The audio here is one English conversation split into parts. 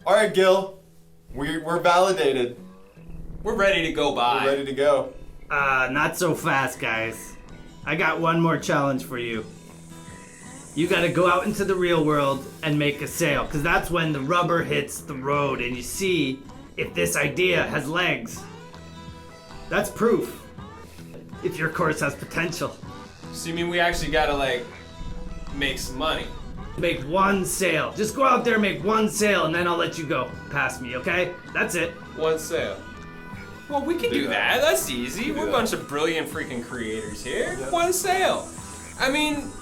All right, Gil. We're validated. We're ready to go by. We're ready to go. Not so fast, guys. I got one more challenge for you. You gotta go out into the real world and make a sale, because that's when the rubber hits the road and you see if this idea has legs. That's proof if your course has potential. So you mean we actually gotta, make some money? Make one sale. Just go out there and make one sale, and then I'll let you go past me, okay? That's it. One sale. Well, we can do that. That's easy. We're a bunch of brilliant freaking creators here. Yep. One sale. I mean,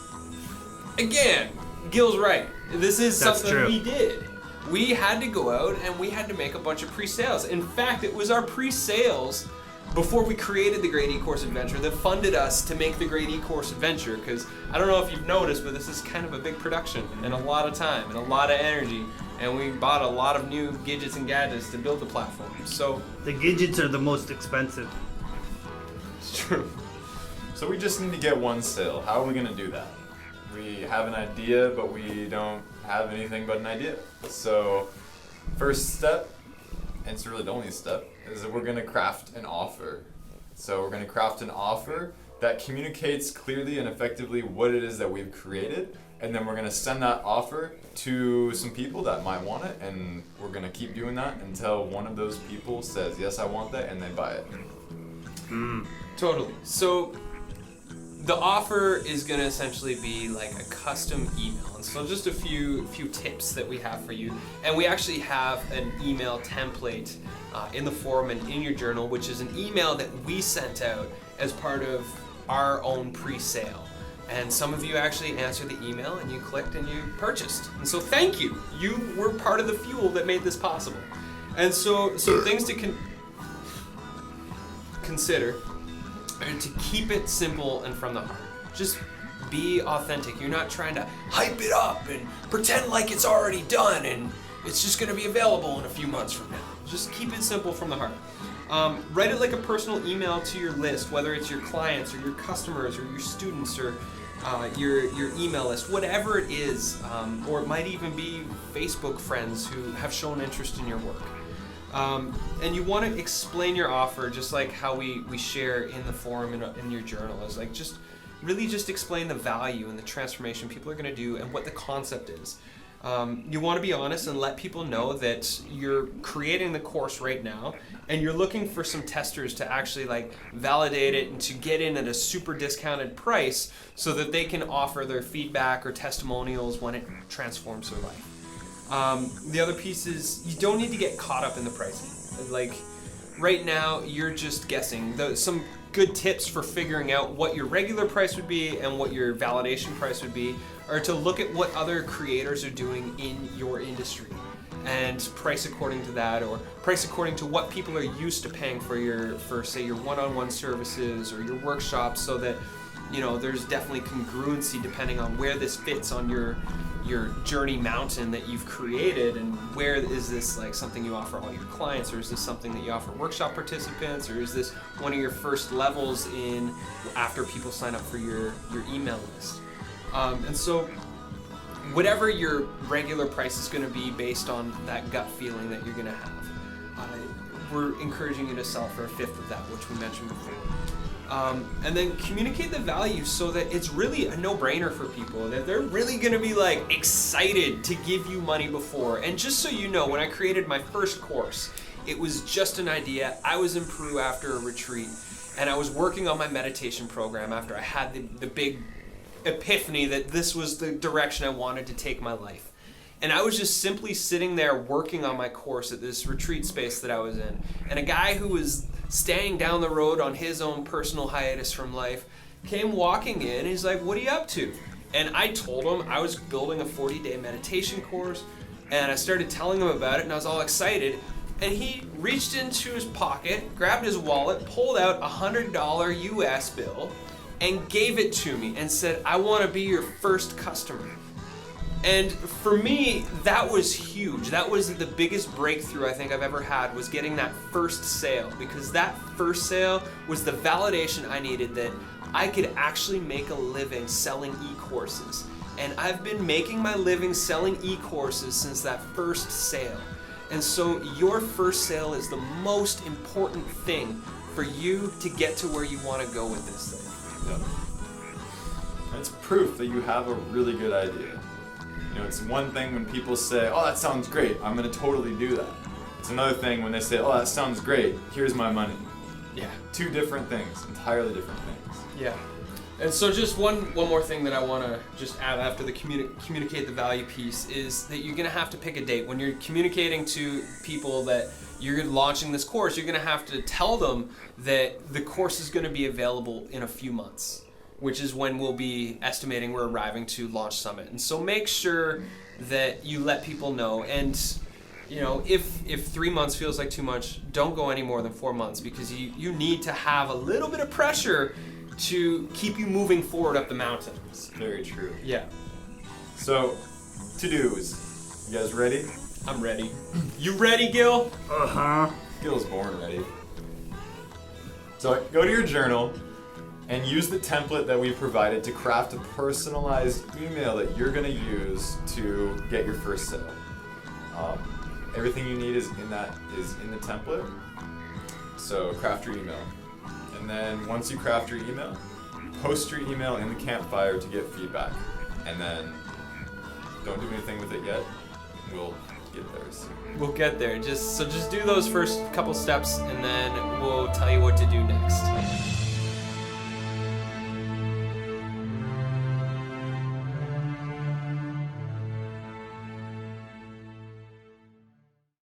again, Gil's right. This is That's something true. we did. We had to go out and we had to make a bunch of pre-sales. In fact, it was our pre-sales before we created the Great eCourse Adventure that funded us to make the Great eCourse Adventure, because I don't know if you've noticed, but this is kind of a big production and a lot of time and a lot of energy, and we bought a lot of new gadgets and gadgets to build the platform. So The gadgets are the most expensive. it's true. So we just need to get one sale. How are we gonna do that? We have an idea, but we don't have anything but an idea. So first step, and it's really the only step, is that we're gonna craft an offer. So we're gonna craft an offer that communicates clearly and effectively what it is that we've created, and then we're gonna send that offer to some people that might want it, and we're gonna keep doing that until one of those people says, yes, I want that, and they buy it. Totally. So the offer is going to essentially be like a custom email. And so just a few tips that we have for you. And we actually have an email template in the forum and in your journal, which is an email that we sent out as part of our own pre-sale. And some of you actually answered the email and you clicked and you purchased. And so thank you. You were part of the fuel that made this possible. And so things to consider are to keep it simple and from the heart. Just be authentic. You're not trying to hype it up and pretend like it's already done and it's just going to be available in a few months from now. Just keep it simple from the heart. Write it like a personal email to your list, whether it's your clients or your customers or your students or your email list, whatever it is, or it might even be Facebook friends who have shown interest in your work. And you want to explain your offer just like how we share in the forum in your journal. Is like just explain the value and the transformation people are going to do and what the concept is. You want to be honest and let people know that you're creating the course right now and you're looking for some testers to actually validate it and to get in at a super discounted price so that they can offer their feedback or testimonials when it transforms their life. The other piece is you don't need to get caught up in the pricing. Right now, you're just guessing. Some good tips for figuring out what your regular price would be and what your validation price would be are to look at what other creators are doing in your industry and price according to that, or price according to what people are used to paying for say your one-on-one services or your workshops, so that there's definitely congruency depending on where this fits on your journey mountain that you've created, and where is this something you offer all your clients, or is this something that you offer workshop participants, or is this one of your first levels in after people sign up for your email list. And so whatever your regular price is going to be based on that gut feeling that you're going to have, we're encouraging you to sell for a fifth of that, which we mentioned before. And then communicate the value so that it's really a no-brainer for people, that they're really gonna be excited to give you money before. And just so you know, when I created my first course, it was just an idea. I was in Peru after a retreat, and I was working on my meditation program after I had the big epiphany that this was the direction I wanted to take my life. And I was just simply sitting there working on my course at this retreat space that I was in. And a guy who was staying down the road on his own personal hiatus from life came walking in and he's like, "What are you up to?" And I told him I was building a 40-day meditation course, and I started telling him about it, and I was all excited. And he reached into his pocket, grabbed his wallet, pulled out a $100 US bill, and gave it to me and said, "I want to be your first customer." And for me, that was huge. That was the biggest breakthrough I think I've ever had, was getting that first sale, because that first sale was the validation I needed that I could actually make a living selling e-courses. And I've been making my living selling e-courses since that first sale. And so your first sale is the most important thing for you to get to where you want to go with this thing. Yep. And it's proof that you have a really good idea. You know, it's one thing when people say, oh, that sounds great, I'm going to totally do that. It's another thing when they say, oh, that sounds great, here's my money. Yeah. Two different things, entirely different things. Yeah. And so just one more thing that I want to just add after the communicate the value piece is that you're going to have to pick a date. When you're communicating to people that you're launching this course, you're going to have to tell them that the course is going to be available in a few months, which is when we'll be estimating we're arriving to launch summit. And so make sure that you let people know. And you know, if 3 months feels like too much, don't go any more than 4 months, because you need to have a little bit of pressure to keep you moving forward up the mountain. It's very true. Yeah. So, to-dos. You guys ready? I'm ready. You ready, Gil? Uh-huh. Gil's born ready. So go to your journal and use the template that we provided to craft a personalized email that you're going to use to get your first sale. Everything you need is in the template. So craft your email. And then once you craft your email, post your email in the campfire to get feedback. And then don't do anything with it yet. We'll get there soon. We'll get there. Just do those first couple steps, and then we'll tell you what to do next.